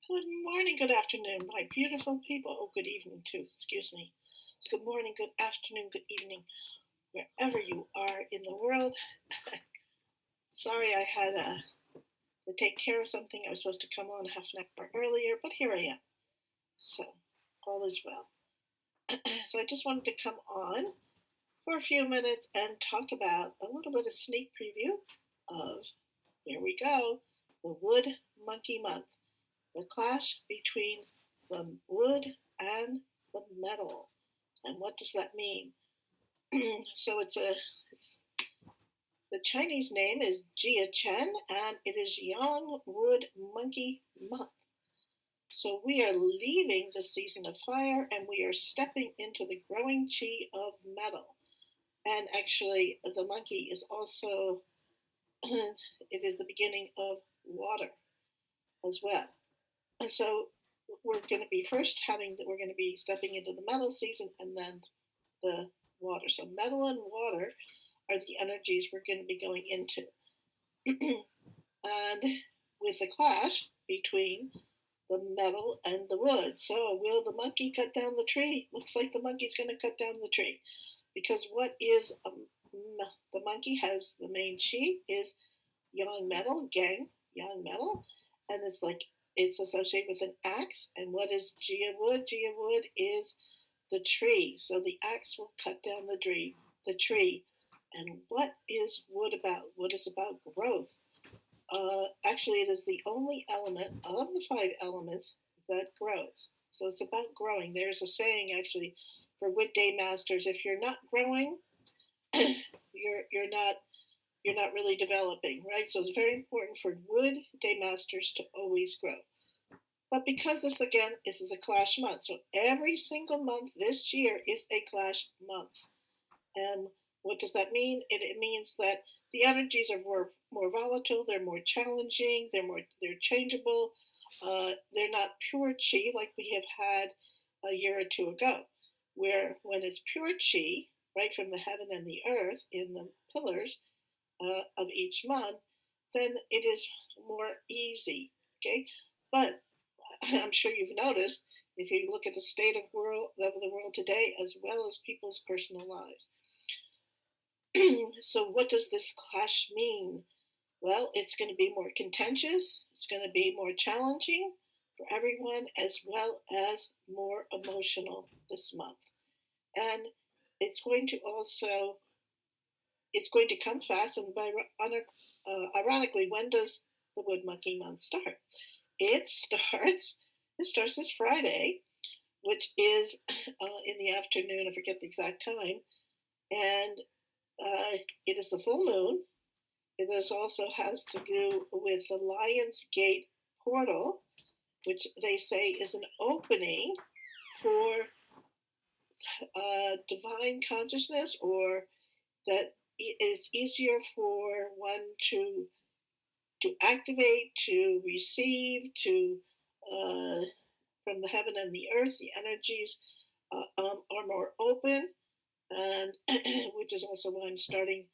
Good morning, good afternoon, my beautiful people. Oh, good evening, too. Excuse me. It's good morning, good afternoon, good evening, wherever you are in the world. Sorry I had to take care of something. I was supposed to come on half an hour earlier, but here I am. So, all is well. So, I just wanted to come on for a few minutes and talk about a little bit of sneak preview of, here we go, the Wood Monkey Month, the clash between the wood and the metal. And what does that mean? So the Chinese name is Jia Chen, and it is Young Wood Monkey Month. So we are leaving the season of fire and we are stepping into the growing chi of metal. And actually, the monkey is also, it is the beginning of water as well. And so we're going to be we're going to be stepping into the metal season and then the water. So metal and water are the energies we're going to be going into. And with the clash between the metal and the wood. So will the monkey cut down the tree? Looks like the monkey's going to cut down the tree. Because what is the monkey has the main chi is yang metal, gang, yang metal. And it's associated with an axe. And what is Jia wood? Jia wood is the tree. So the axe will cut down the tree. And what is wood about? Wood is about growth. Actually, it is the only element of the five elements that grows. So it's about growing. There's a saying actually for Wood Day Masters: if you're not growing, you're not really developing, right? So it's very important for Wood Day Masters to always grow. But because this is a clash month, so every single month this year is a clash month. And what does that mean? It means that the energies are more volatile, they're more challenging, they're changeable. They're not pure chi like we have had a year or two ago, where when it's pure chi, right from the heaven and the earth in the pillars of each month, then it is more easy. Okay, but I'm sure you've noticed if you look at the state of the world today, as well as people's personal lives. So, what does this clash mean? Well, it's going to be more contentious, it's going to be more challenging for everyone, as well as more emotional this month. And it's going to also it's going to come fast. And ironically, when does the Wood Monkey Month start? It starts this Friday, which is in the afternoon. I forget the exact time, and it is the full moon. It also has to do with the Lion's Gate portal, which they say is an opening for divine consciousness, or that it's easier for one to activate, to receive, to from the heaven and the earth. The energies are more open, and which is also why I'm starting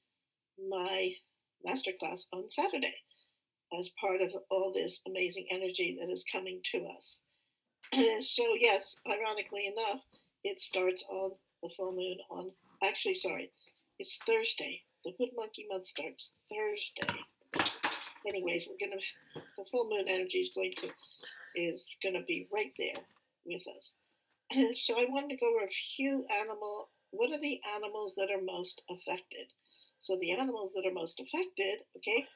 my masterclass on Saturday as part of all this amazing energy that is coming to us. So yes, ironically enough, it starts on the full moon on. Actually, sorry, it's Thursday. The Wood Monkey Month starts Thursday. Anyways, the full moon energy is going to be right there with us. So I wanted to go over a few what are the animals that are most affected? So the animals that are most affected, okay,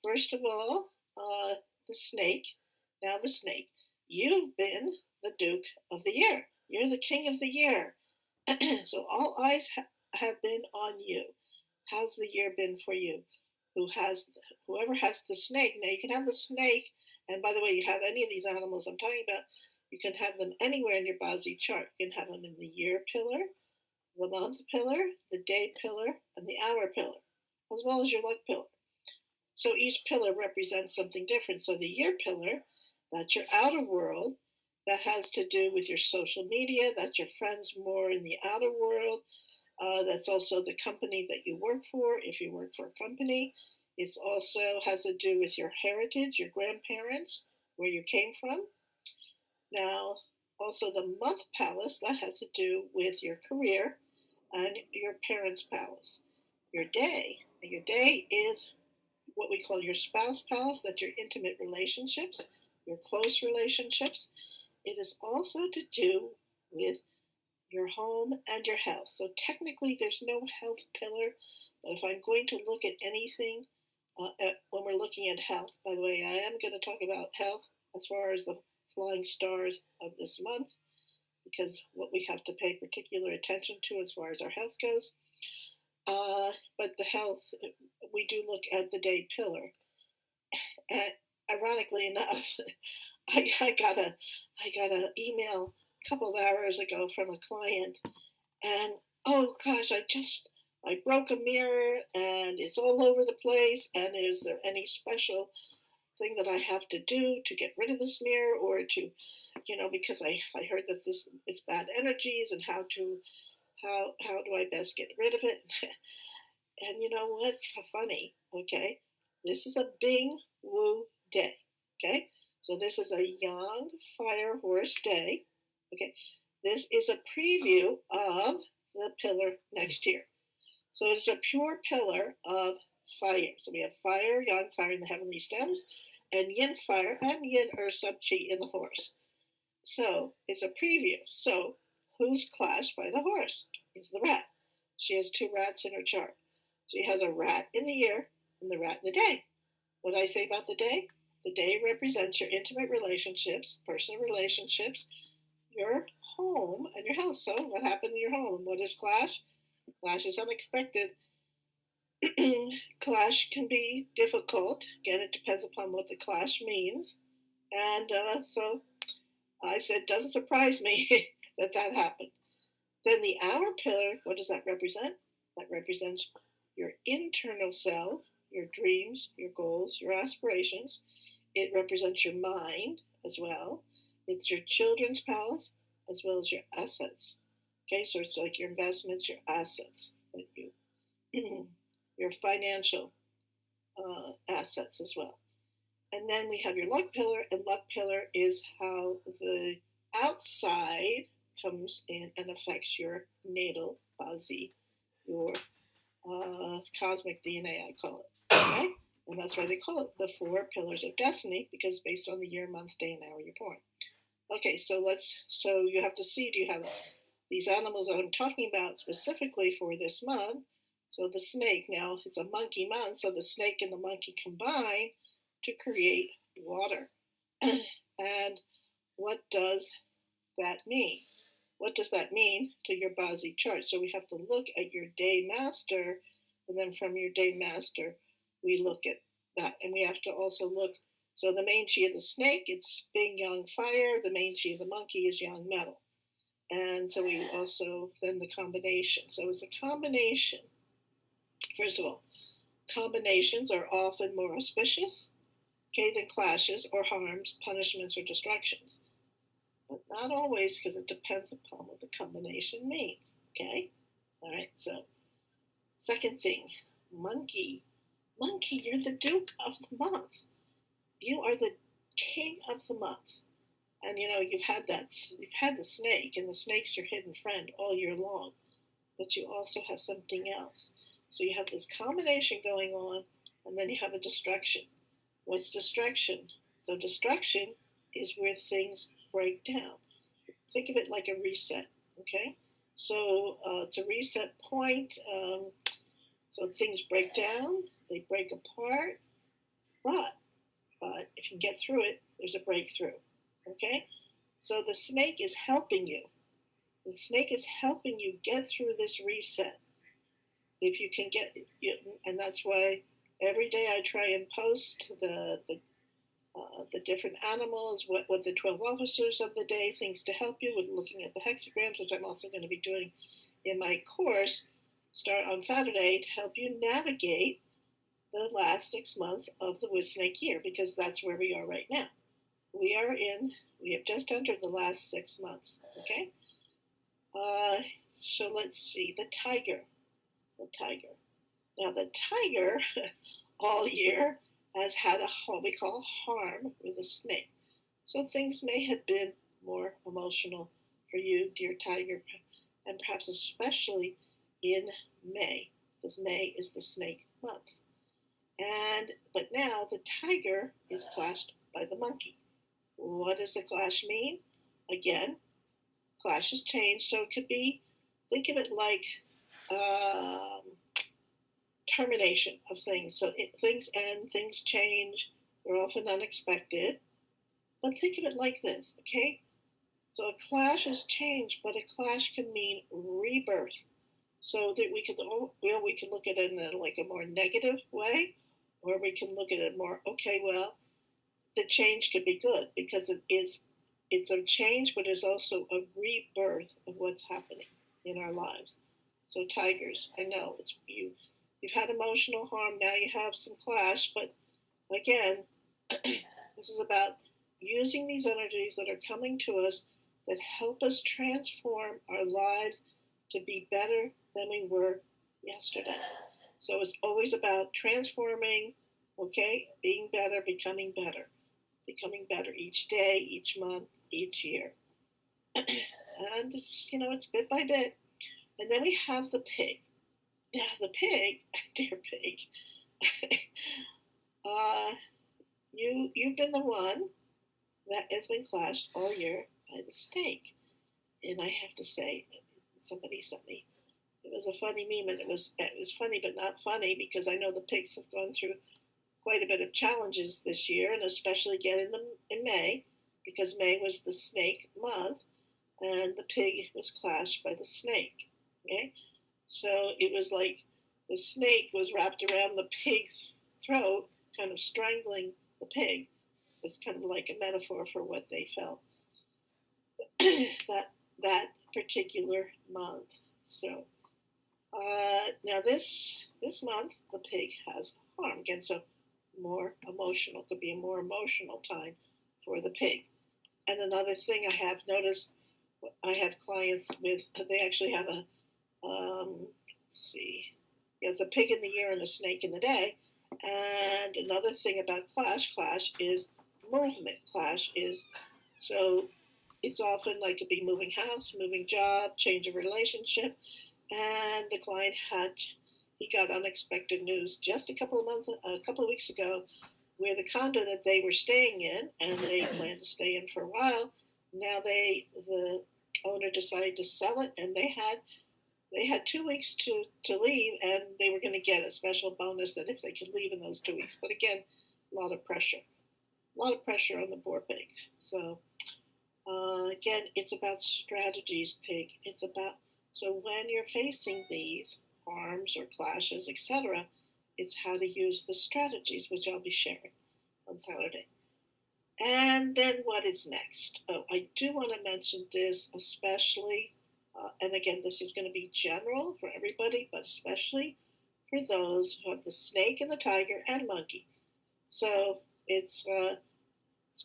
first of all, the snake. Now the snake, you've been the Duke of the Year. You're the King of the Year. So all eyes have been on you. How's the year been for you? Whoever has the snake. Now you can have the snake, and by the way, you have any of these animals I'm talking about, you can have them anywhere in your Bazi chart. You can have them in the year pillar, the month pillar, the day pillar, and the hour pillar, as well as your luck pillar. So each pillar represents something different. So the year pillar, that's your outer world. That has to do with your social media. That's your friends more in the outer world. That's also the company that you work for, if you work for a company. It also has to do with your heritage, your grandparents, where you came from. Now, also the month palace, that has to do with your career and your parents' palace. Your day is what we call your spouse palace, that's your intimate relationships, your close relationships. It is also to do with your home and your health. So technically, there's no health pillar, but if I'm going to look at anything when we're looking at health, by the way, I am going to talk about health as far as the flying stars of this month, because what we have to pay particular attention to as far as our health goes. But the health, we do look at the day pillar. And ironically enough, I got a email a couple of hours ago from a client, and oh gosh, I broke a mirror and it's all over the place. And is there any special thing that I have to do to get rid of this mirror, or to, because I heard that this it's bad energies, and how do I best get rid of it? And you know what's funny? Okay, this is a Bing Wu day. Okay, so this is a young fire horse day. Okay, this is a preview of the pillar next year. So it's a pure pillar of fire. So we have fire, yang fire in the heavenly stems, and yin fire and yin or sub chi in the horse. So it's a preview. So who's clashed by the horse? It's the rat. She has two rats in her chart. She has a rat in the year and the rat in the day. What did I say about the day? The day represents your intimate relationships, personal relationships, your home, and your house. So what happened in your home? What is clash? Clash is unexpected. Clash can be difficult. Again, it depends upon what the clash means. And so I said, doesn't surprise me that happened. Then the hour pillar, what does that represent? That represents your internal self, your dreams, your goals, your aspirations. It represents your mind as well. It's your children's palace as well as your assets. Okay, so it's like your investments, your assets, that you, your financial assets as well. And then we have your luck pillar, and luck pillar is how the outside comes in and affects your natal bazi, your cosmic DNA, I call it. Okay? And that's why they call it the four pillars of destiny, because based on the year, month, day, and hour you're born. Okay, so you have to see, do you have these animals that I'm talking about specifically for this month? So the snake, now it's a monkey month, so the snake and the monkey combine to create water. And what does that mean? What does that mean to your Bazi chart? So we have to look at your day master, and then from your day master, we look at that. And we have to also look, so the main chi of the snake, it's Bing Yang fire. The main chi of the monkey is Yang metal. And so we also, then the combination. So it's a combination. First of all, combinations are often more auspicious, okay, than clashes or harms, punishments, or destructions. But not always, because it depends upon what the combination means. Okay? All right, so second thing, monkey. Monkey, you're the Duke of the month. You are the king of the month. And you've had the snake, and the snake's your hidden friend all year long. But you also have something else. So you have this combination going on, and then you have a destruction. What's destruction? So destruction is where things break down. Think of it like a reset, okay? So it's a reset point. So things break down, they break apart, but if you get through it, there's a breakthrough, okay? So the snake is helping you. The snake is helping you get through this reset. If you can get, and that's why every day I try and post the different animals, what the 12 officers of the day, things to help you with looking at the hexagrams, which I'm also going to be doing in my course, start on Saturday, to help you navigate the last 6 months of the wood snake year, because that's where we are right now. We have just entered the last 6 months, okay? So let's see, the tiger. Now the tiger all year has had what we call harm with a snake. So things may have been more emotional for you, dear Tiger, and perhaps especially in May, because May is the snake month. But now the tiger is clashed by the monkey. What does the clash mean? Again, clashes change, so it could be, think of it like um, termination of things. So things end, things change, they're often unexpected. But think of it like this, okay? So a clash is change, but a clash can mean rebirth. So that we can look at it in like a more negative way, or we can look at it more, okay, well, the change could be good because it's a change, but it's also a rebirth of what's happening in our lives. So tigers, I know you've had emotional harm, now you have some clash, but again, this is about using these energies that are coming to us that help us transform our lives to be better than we were yesterday. So it's always about transforming, okay, being better, becoming better each day, each month, each year. And it's bit by bit. And then we have the pig. Now the pig, dear pig, you've been the one that has been clashed all year by the snake. And I have to say, somebody sent me. It was a funny meme, and it was funny, but not funny because I know the pigs have gone through quite a bit of challenges this year, and especially again in May, because May was the snake month, and the pig was clashed by the snake. Okay, so it was like the snake was wrapped around the pig's throat, kind of strangling the pig. It's kind of like a metaphor for what they felt that particular month. So now this month the pig has harm again, so more emotional, could be a more emotional time for the pig. And another thing I have noticed, I have clients with, they actually have let's see, there's a pig in the year and a snake in the day. And another thing about clash is movement. Clash is, so it's often like it could be moving house, moving job, change of relationship. And the client he got unexpected news just a couple of weeks ago, where the condo that they were staying in, and they planned to stay in for a while, now the owner decided to sell it, and they had 2 weeks to leave, and they were going to get a special bonus that if they could leave in those 2 weeks. But again, a lot of pressure on the poor pig. So again, it's about strategies, pig. So when you're facing these harms or clashes, etc., it's how to use the strategies, which I'll be sharing on Saturday. And then what is next? Oh, I do want to mention this especially, and again, this is going to be general for everybody, but especially for those who have the snake and the tiger and monkey. So it's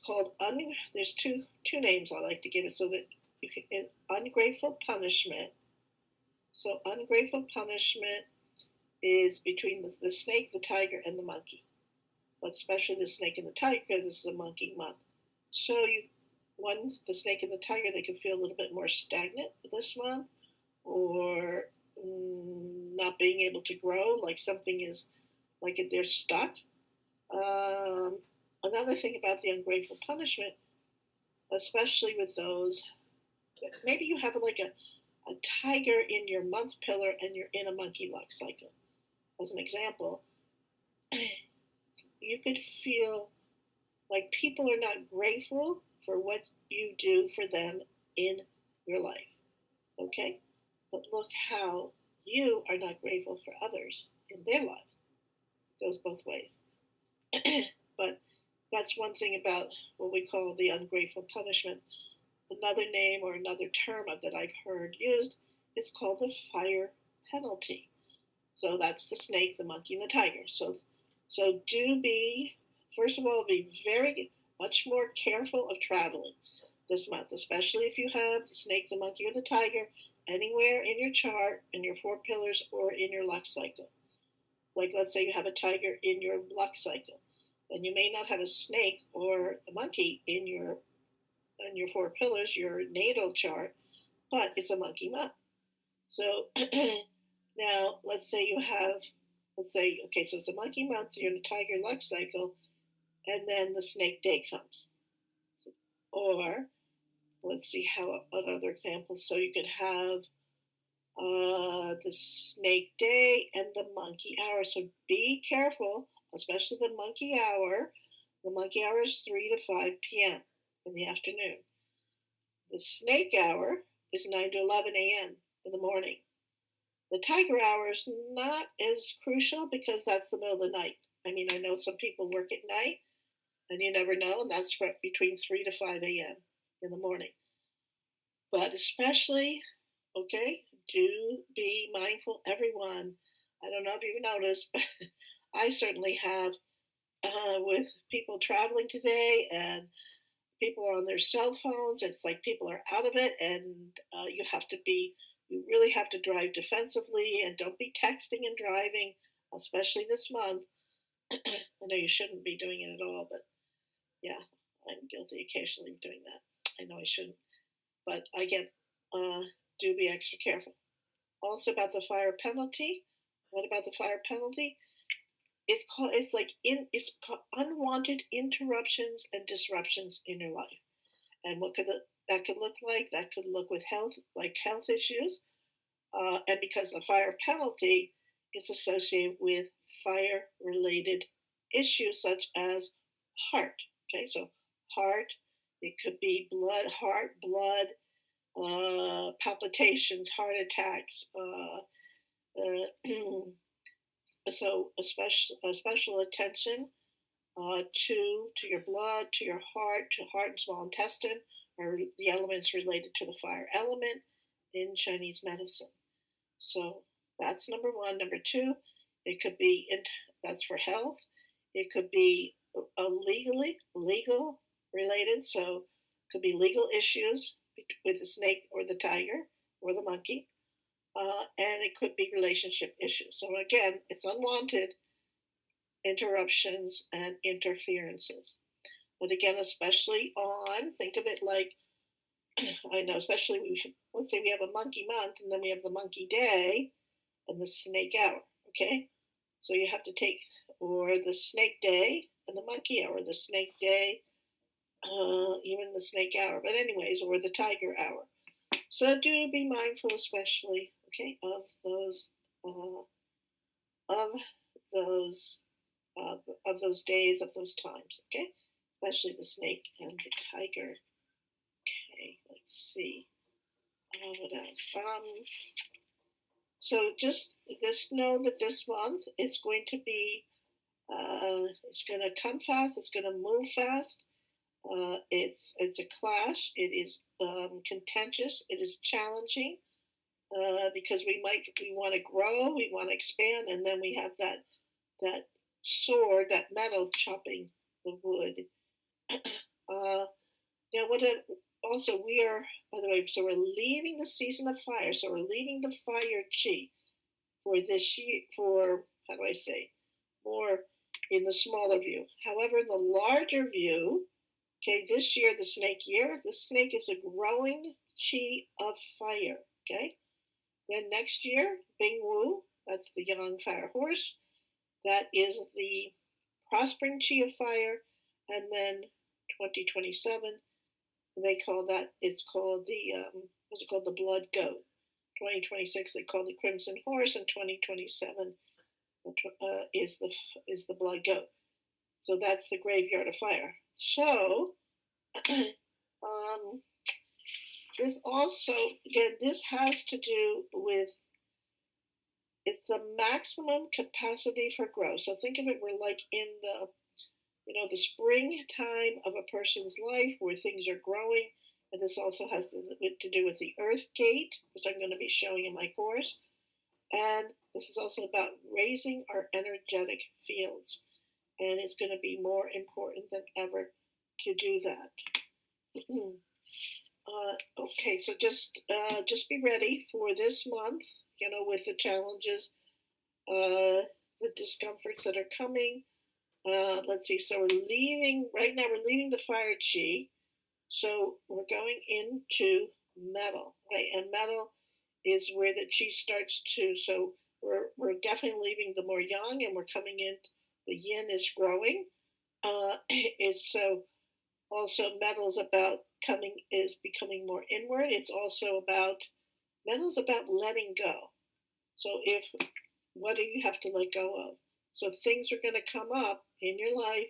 called, there's two names I like to give it so that you can, ungrateful punishment. So ungrateful punishment is between the snake, the tiger, and the monkey. But especially the snake and the tiger, because this is a monkey month. So the snake and the tiger, they can feel a little bit more stagnant this month, or not being able to grow, like something is, like they're stuck. Another thing about the ungrateful punishment, especially with those, maybe you have like a tiger in your month pillar and you're in a monkey luck cycle. As an example, you could feel like people are not grateful for what you do for them in your life. Okay? But look how you are not grateful for others in their life. It goes both ways. But that's one thing about what we call the ungrateful punishment. Another name or another term that I've heard used is called the fire penalty. So that's the snake, the monkey, and the tiger. So first of all, be very much more careful of traveling this month, especially if you have the snake, the monkey, or the tiger anywhere in your chart, in your 4 pillars, or in your luck cycle. Like let's say you have a tiger in your luck cycle, and you may not have a snake or a monkey in your and your 4 pillars, your natal chart, but it's a monkey month. So now let's say you have, let's say, okay, so it's a monkey month, you're in a tiger luck cycle, and then the snake day comes. Or let's see how another example. So you could have the snake day and the monkey hour. So be careful, especially the monkey hour. The monkey hour is 3 to 5 p.m. in the afternoon. The snake hour is 9 to 11 a.m. in the morning. The tiger hour is not as crucial because that's the middle of the night. I mean, I know some people work at night, and you never know, and that's between 3 to 5 a.m. in the morning. But especially, okay, do be mindful, everyone. I don't know if you've noticed, but I certainly have with people traveling today, and people are on their cell phones. It's like people are out of it, and you really have to drive defensively, and don't be texting and driving, especially this month. I know you shouldn't be doing it at all, but yeah, I'm guilty occasionally of doing that. I know I shouldn't, but again, do be extra careful. Also about the fire penalty. What about the fire penalty? It's called unwanted interruptions and disruptions in your life. And what could that could look like? That could look with health, like health issues, and because the fire penalty is associated with fire-related issues such as heart. Okay, so heart. It could be blood, palpitations, heart attacks. So a special attention to your blood, to your heart, to heart and small intestine, are the elements related to the fire element in Chinese medicine. So that's number one. Number two, it could be that's for health. It could be legal related. So it could be legal issues with the snake or the tiger or the monkey, and it could be relationship issues. So again, it's unwanted interruptions and interferences. But again, especially think of it like, I know, especially let's say we have a monkey month and then we have the monkey day and the snake hour, okay? So you have to take, or the snake day and the monkey hour, the snake day, even the snake hour, but anyways, or the tiger hour. So do be mindful, especially, okay, of those, of those, of those days, of those times, okay? Especially the snake and the tiger. Okay, let's see. What else? So just know that this month is going to be, it's going to come fast. It's going to move fast. It's a clash. It is contentious. It is challenging because we want to grow, we want to expand, and then we have that sword, that metal chopping the wood. Now, also we are, by the way, so we're leaving the season of fire. So we're leaving the fire chi for this year. For how do I say? More in the smaller view. However, in the larger view, okay, this year, the snake year, the snake is a growing chi of fire. Okay. Then next year, Bing Wu, that's the young fire horse. That is the prospering chi of fire. And then 2027, they call that, it's called what's it called? The blood goat. 2026, they call the crimson horse, and 2027 is the blood goat. So that's the graveyard of fire. So this also, again, this has to do with, it's the maximum capacity for growth. So think of it, we're like in the springtime of a person's life where things are growing. And this also has to do with the earth gate, which I'm going to be showing in my course. And this is also about raising our energetic fields. And it's going to be more important than ever to do that. Okay, so just be ready for this month, with the challenges, the discomforts that are coming. Let's see, so we're leaving the fire chi. So we're going into metal, right? And metal is where the chi starts to. So we're definitely leaving the more yang, and we're coming in. The yin is growing. It's so also metal's about coming is becoming more inward. It's also about metal's about letting go. So if what do you have to let go of? So things are going to come up in your life,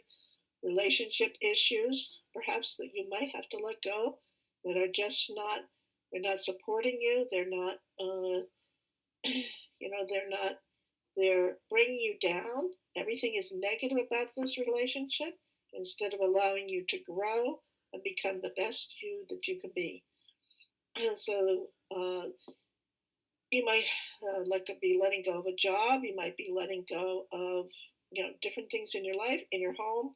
relationship issues, perhaps that you might have to let go, that are just not they're not supporting you. They're not they're not they're bringing you down. Everything is negative about this relationship instead of allowing you to grow and become the best you that you can be. And so you might be letting go of a job. You might be letting go of different things in your life, in your home.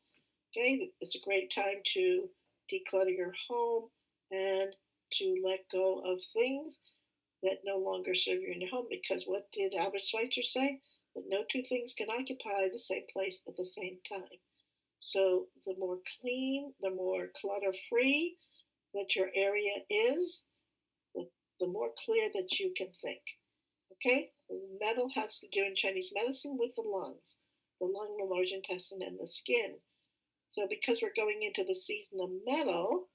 Okay, it's a great time to declutter your home and to let go of things that no longer serve you in your home. Because what did Albert Schweitzer say? That no two things can occupy the same place at the same time. So the more clean, the more clutter free that your area is, the more clear that you can think. Okay? Metal has to do in Chinese medicine with the lungs, the lung, the large intestine, and the skin. So because we're going into the season of metal,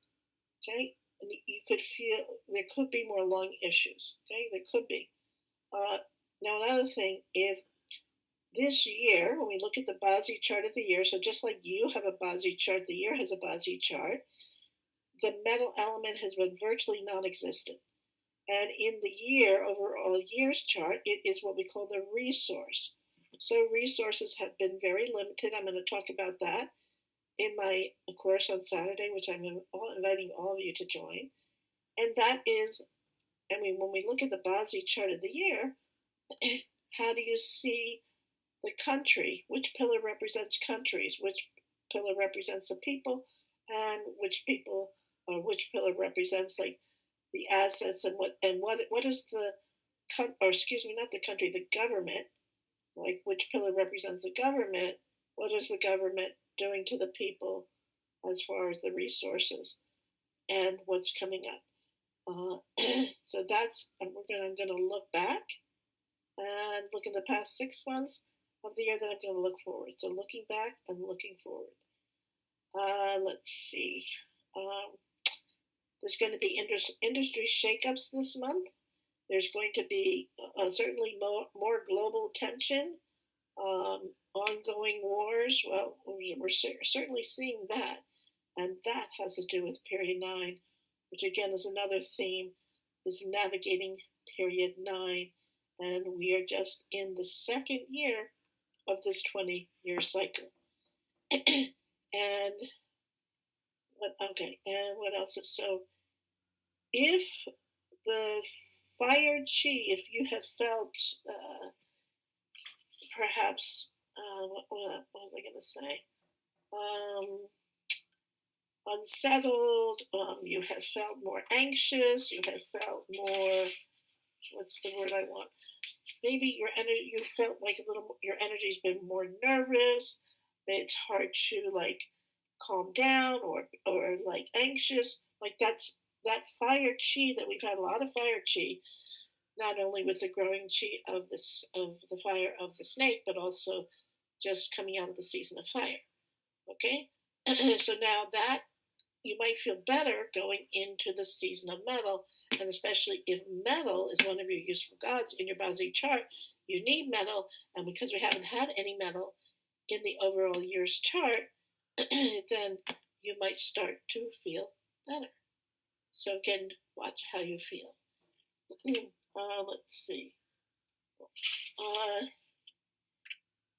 okay, and you could feel there could be more lung issues. Okay, there could be. Now another thing, if this year, when we look at the Bazi chart of the year, so just like you have a Bazi chart, the year has a Bazi chart, the metal element has been virtually non-existent. And in the year, overall year's chart, it is what we call the resource. So resources have been very limited. I'm going to talk about that in my course on Saturday, which I'm inviting all of you to join. And that is, when we look at the Bazi chart of the year, how do you see the country? Which pillar represents countries? Which pillar represents the people? And which pillar represents like the assets and what is the not the country, the government, like which pillar represents the government, what is the government doing to the people as far as the resources and what's coming up. So that's I'm going to look back and look at the past 6 months of the year that I'm going to look forward. So looking back and looking forward. Let's see. There's going to be industry shakeups this month. There's going to be certainly more global tension, ongoing wars. Well, we're certainly seeing that. And that has to do with period 9, which again is another theme, is navigating period 9. And we are just in the second year of this 20-year cycle. and what else? So if the fire chi, if you have felt perhaps, what was I going to say? Unsettled, you have felt more anxious, you have felt more, what's the word I want? Maybe your energy, you felt like your energy's been more nervous, it's hard to like calm down or like anxious, like that fire chi that we've had a lot of fire chi, not only with the growing chi of the fire of the snake, but also just coming out of the season of fire. Okay, so now that you might feel better going into the season of metal, and especially if metal is one of your useful gods in your Bazi chart, you need metal, and because we haven't had any metal in the overall year's chart, then you might start to feel better. So again, watch how you feel. Let's see.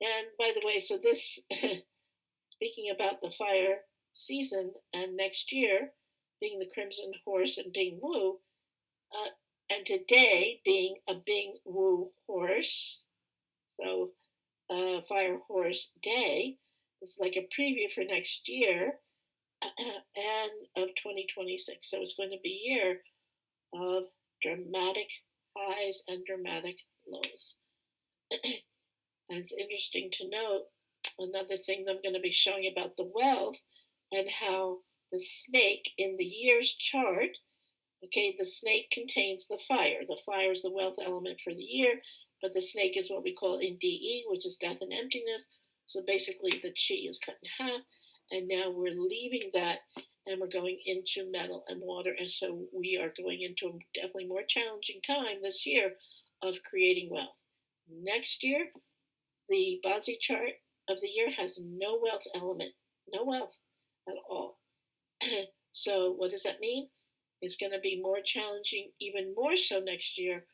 And by the way, so this, speaking about the fire season and next year being the Crimson Horse and Bing Wu, and today being a Bing Wu horse, so Fire Horse Day, is like a preview for next year and of 2026. So it's going to be a year of dramatic highs and dramatic lows. And it's interesting to note another thing that I'm going to be showing about the wealth and how the snake in the year's chart. Okay, the snake contains the fire. The fire is the wealth element for the year, but the snake is what we call in DE, which is death and emptiness. So basically, the chi is cut in half, and now we're leaving that and we're going into metal and water. And so we are going into a definitely more challenging time this year of creating wealth. Next year, the Bazi chart of the year has no wealth element, no wealth at all. So, what does that mean? It's going to be more challenging, even more so next year,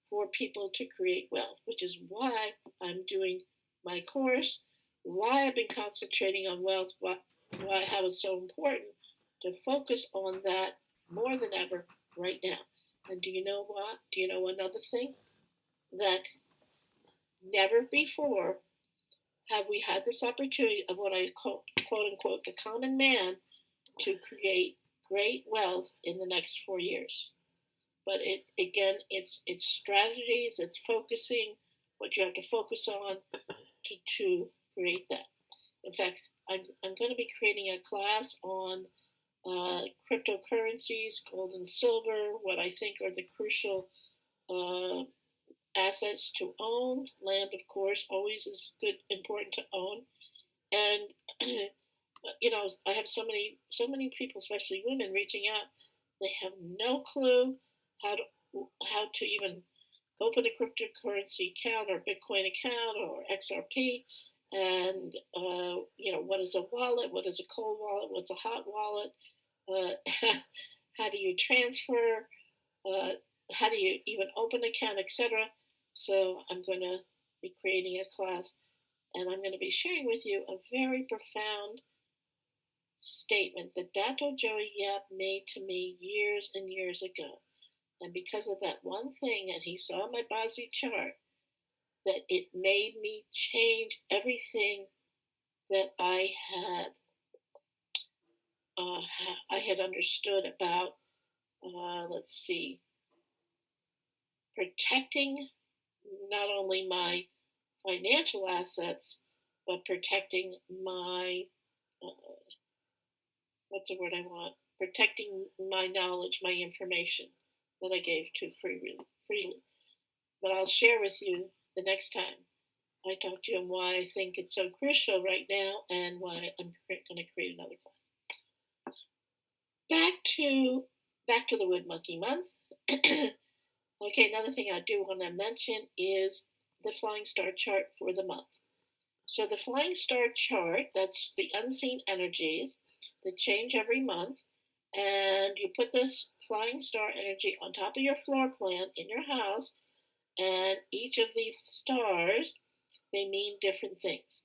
for people to create wealth, which is why I'm doing my course, why I've been concentrating on wealth, how it's so important to focus on that more than ever right now. And do you know what? Do you know another thing? That never before have we had this opportunity of what I call, quote unquote, the common man to create great wealth in the next 4 years. But it's strategies, it's focusing what you have to focus on to create that. In fact, I'm going to be creating a class on cryptocurrencies, gold and silver, what I think are the crucial assets to own. Land, of course, always is good, important to own. And I have so many people, especially women, reaching out. They have no clue how to even open a cryptocurrency account or Bitcoin account or XRP, and what is a wallet, what is a cold wallet, what's a hot wallet, how do you transfer, how do you even open an account, etc. So I'm going to be creating a class, and I'm going to be sharing with you a very profound statement that Dato Joey Yap made to me years and years ago. And because of that one thing, and he saw my Bazi chart, that it made me change everything that I had understood about, protecting not only my financial assets, but protecting my, what's the word I want? Protecting my knowledge, my information that I gave to freely. But I'll share with you the next time I talk to you and why I think it's so crucial right now and why I'm going to create another class. Back to the Wood Monkey Month. Okay, another thing I do want to mention is the Flying Star chart for the month. So the Flying Star chart, that's the unseen energies that change every month, and you put this Flying Star energy on top of your floor plan in your house, and each of these stars, they mean different things.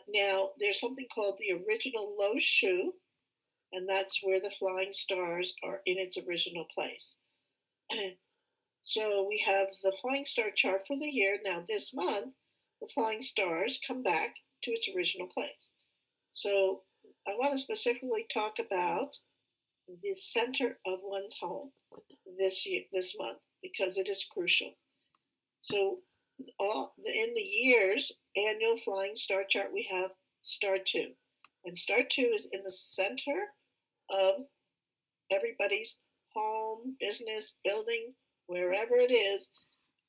Now, there's something called the original Lo Shu, and that's where the flying stars are in its original place. So we have the flying star chart for the year. Now, this month, the flying stars come back to its original place. So I want to specifically talk about the center of one's home this month, because it is crucial. So in the year's annual flying star chart, we have star 2. And star 2 is in the center of everybody's home, business, building, wherever it is,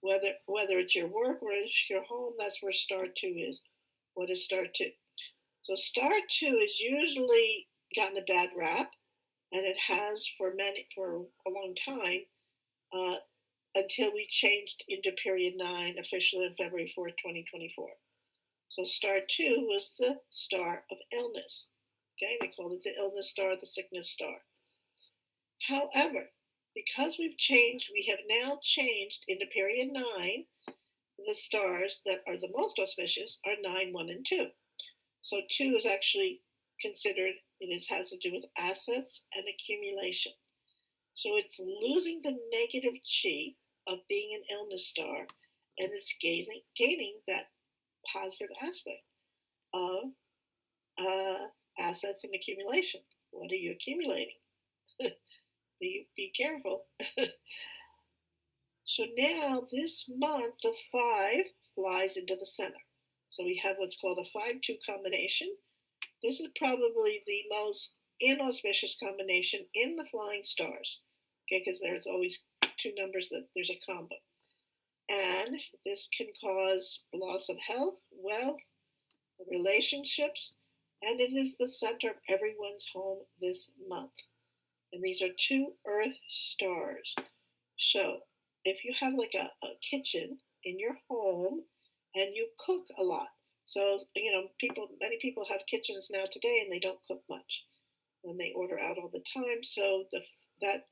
whether it's your work or it's your home, that's where star 2 is. What is star 2? So star 2 is usually gotten a bad rap, and it has for a long time, until we changed into period 9 officially on February 4th, 2024. So star 2 was the star of illness. Okay, they called it the illness star, the sickness star. However, because we have now changed into period 9, the stars that are the most auspicious are 9, 1, and 2. So 2 is actually considered, has to do with assets and accumulation. So it's losing the negative chi of being an illness star, and it's gaining that positive aspect of assets and accumulation. What are you accumulating? Be careful. So now this month, the 5 flies into the center. So we have what's called a 5-2 combination. This is probably the most inauspicious combination in the flying stars. Okay, because there's always two numbers that there's a combo. And this can cause loss of health, wealth, relationships, and it is the center of everyone's home this month. And these are two Earth stars. So if you have like a kitchen in your home and you cook a lot, so many people have kitchens now today and they don't cook much, and they order out all the time. So that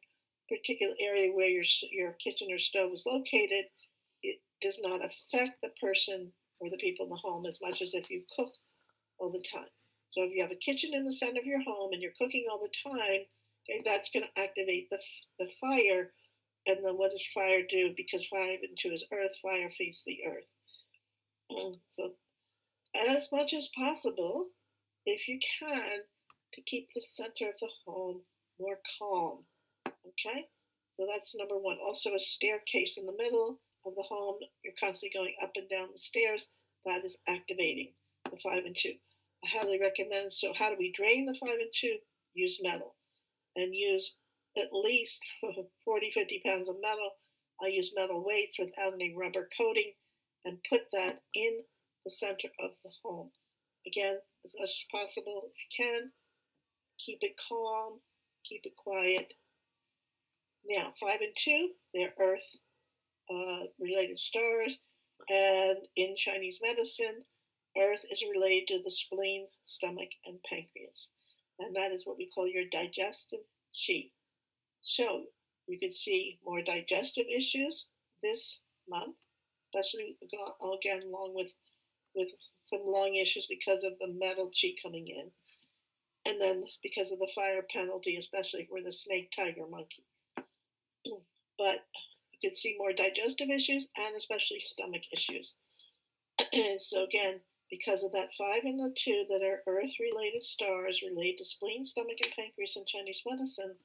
particular area where your kitchen or stove is located, it does not affect the person or the people in the home as much as if you cook all the time. So if you have a kitchen in the center of your home and you're cooking all the time, okay, that's going to activate the fire. And then what does fire do? Because 5 and 2 is earth, fire feeds the earth. So as much as possible, if you can, to keep the center of the home more calm. Okay? So that's number one. Also, a staircase in the middle of the home. You're constantly going up and down the stairs. That is activating the 5 and 2. I highly recommend. So, how do we drain the 5 and 2? Use metal. And use at least 40, 50 pounds of metal. I use metal weights without any rubber coating and put that in the center of the home. Again, as much as possible, if you can, keep it calm, keep it quiet. Now, 5 and 2, they're Earth related stars, and in Chinese medicine, Earth is related to the spleen, stomach, and pancreas, and that is what we call your digestive chi. So you can see more digestive issues this month, especially again along with some lung issues because of the metal chi coming in, and then because of the fire penalty, especially for the snake, tiger, monkey. But you could see more digestive issues and especially stomach issues. So again, because of that 5 and the 2 that are Earth-related stars related to spleen, stomach, and pancreas in Chinese medicine,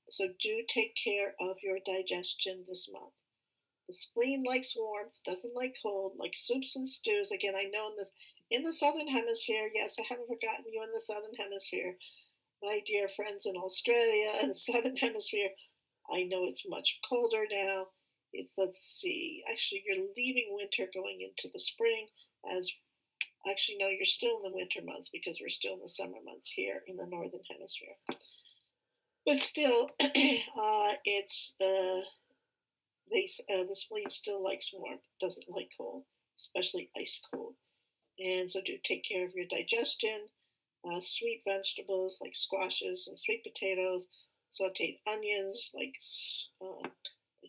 so do take care of your digestion this month. The spleen likes warmth, doesn't like cold, like soups and stews. Again, I know in the southern hemisphere, yes, I haven't forgotten you in the southern hemisphere, my dear friends in Australia and the southern hemisphere. I know it's much colder now. Let's see, actually, you're leaving winter going into the spring. Actually, no, you're still in the winter months because we're still in the summer months here in the northern hemisphere. But still, it's the spleen still likes warmth, doesn't like cold, especially ice cold. And so do take care of your digestion. Sweet vegetables like squashes and sweet potatoes, sauteed onions like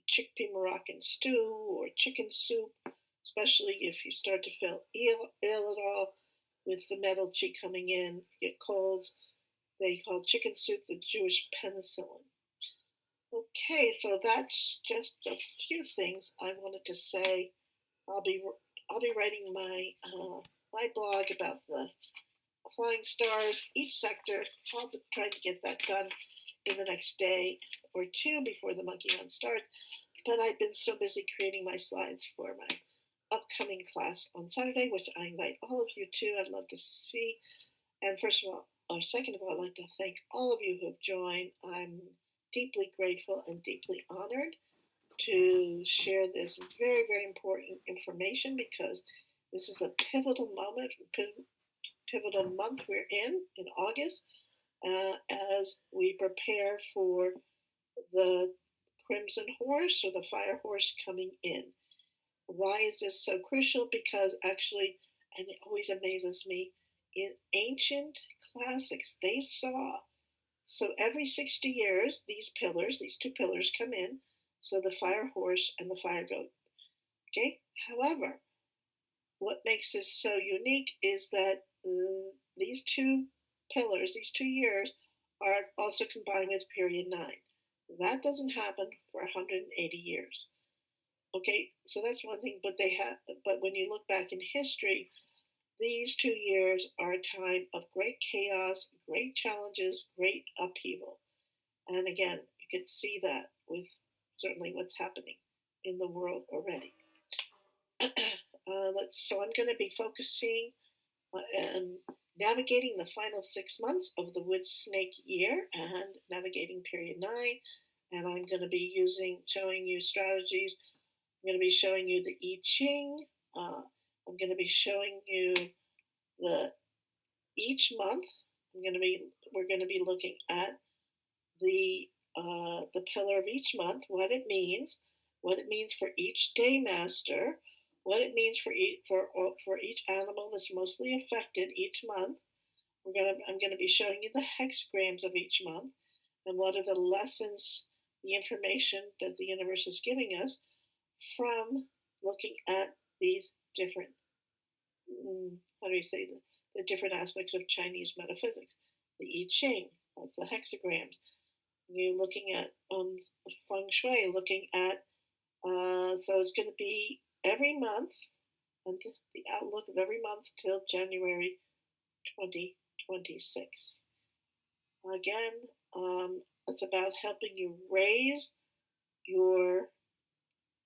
chickpea Moroccan stew or chicken soup, especially if you start to feel ill at all with the metal chi coming in, get colds. They call chicken soup the Jewish penicillin. Okay, so that's just a few things I wanted to say. I'll be writing my blog about the flying stars, each sector. I'll be trying to get that done in the next day or two before the monkey hunt starts. But I've been so busy creating my slides for my upcoming class on Saturday, which I invite all of you to. I'd love to see. And second of all, I'd like to thank all of you who have joined. I'm deeply grateful and deeply honored to share this very, very important information because this is a pivotal moment, pivotal month we're in August, as we prepare for the Crimson Horse or the Fire Horse coming in. Why is this so crucial? Because actually, and it always amazes me, in ancient classics, they saw, so every 60 years, these two pillars come in, so the fire horse and the fire goat. Okay? However, what makes this so unique is that these two pillars, these 2 years, are also combined with period 9. That doesn't happen for 180 years. Okay, so that's one thing, but when you look back in history, these 2 years are a time of great chaos, great challenges, great upheaval. And again, you can see that with certainly what's happening in the world already. So I'm going to be focusing and navigating the final 6 months of the wood snake year and navigating period 9. And I'm going to be showing you strategies. I'm going to be showing you the Yijing. I'm going to be showing you the each month. We're going to be looking at the pillar of each month, what it means for each day master, what it means for each animal that's mostly affected each month. I'm gonna be showing you the hexagrams of each month and what are the lessons, the information that the universe is giving us from looking at these different, how do you say, the different aspects of Chinese metaphysics. The I Ching, that's the hexagrams. You're looking at Feng Shui, looking at, so it's going to be every month, and the outlook of every month till January 2026. Again, it's about helping you raise your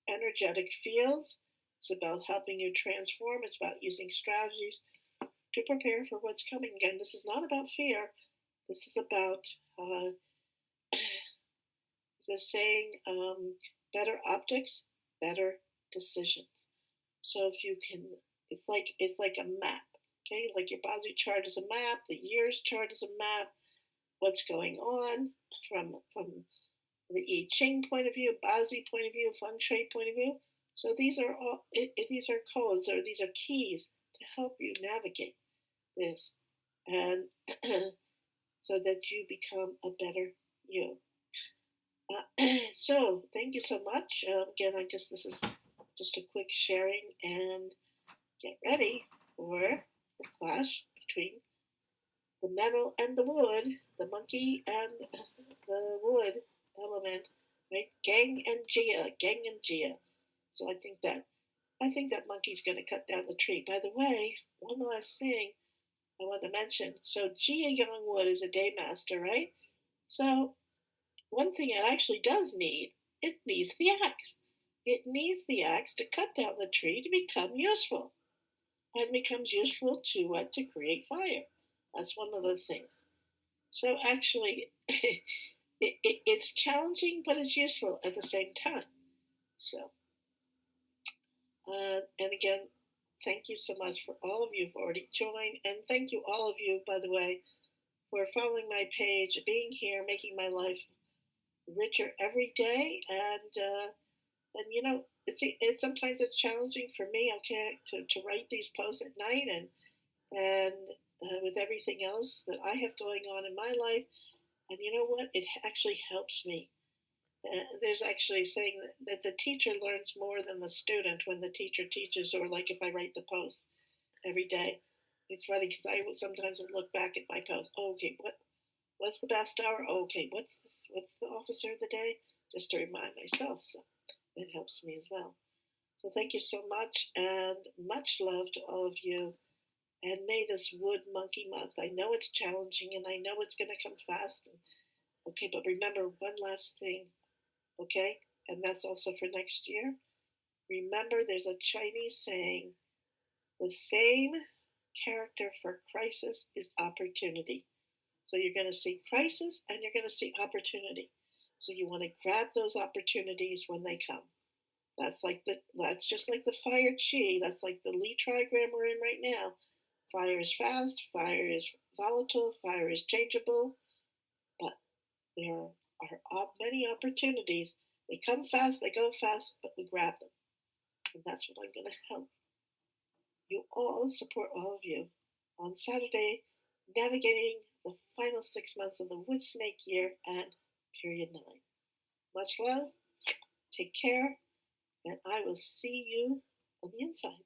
energetic fields. It's about helping you transform. It's about using strategies to prepare for what's coming. Again, this is not about fear. This is about the saying, better optics, better decisions. So if you can, it's like a map. Okay, like your Bazi chart is a map, the year's chart is a map. What's going on from the I Ching point of view, Bazi point of view, Feng Shui point of view. So these are all these are codes, or these are keys to help you navigate this, and so that you become a better you. So thank you so much. Again, this is just a quick sharing, and get ready for the clash between the metal and the wood, the monkey and the wood element, right? Gang and Jia. So I think that monkey's going to cut down the tree. By the way, one last thing I want to mention. So Jia Youngwood is a day master, right? So one thing it actually does need, it needs the axe. It needs the axe to cut down the tree to become useful. And becomes useful to what? To create fire. That's one of the things. So actually, it's challenging, but it's useful at the same time. So, and again, thank you so much for all of you who've already joined. And thank you all of you, by the way, for following my page, being here, making my life richer every day. And you know, it's sometimes it's challenging for me, okay, to write these posts at night, and with everything else that I have going on in my life. And you know what? It actually helps me. There's actually saying that the teacher learns more than the student when the teacher teaches, or like if I write the posts every day. It's funny because I would sometimes look back at my post. Oh, okay, what's the best hour? Oh, okay, what's the officer of the day? Just to remind myself. So it helps me as well. So thank you so much, and much love to all of you. And may this wood monkey month, I know it's challenging, and I know it's going to come fast. Okay, but remember one last thing, okay? And that's also for next year. Remember, there's a Chinese saying, the same character for crisis is opportunity. So you're going to see crisis and you're going to see opportunity. So you want to grab those opportunities when they come. That's just like the fire chi. That's like the Lee trigram we're in right now. Fire is fast, fire is volatile, fire is changeable, but there are many opportunities. They come fast, they go fast, but we grab them. And that's what I'm going to help you all, support all of you on Saturday, navigating the final 6 months of the wood snake year and period 9. Much love, take care, and I will see you on the inside.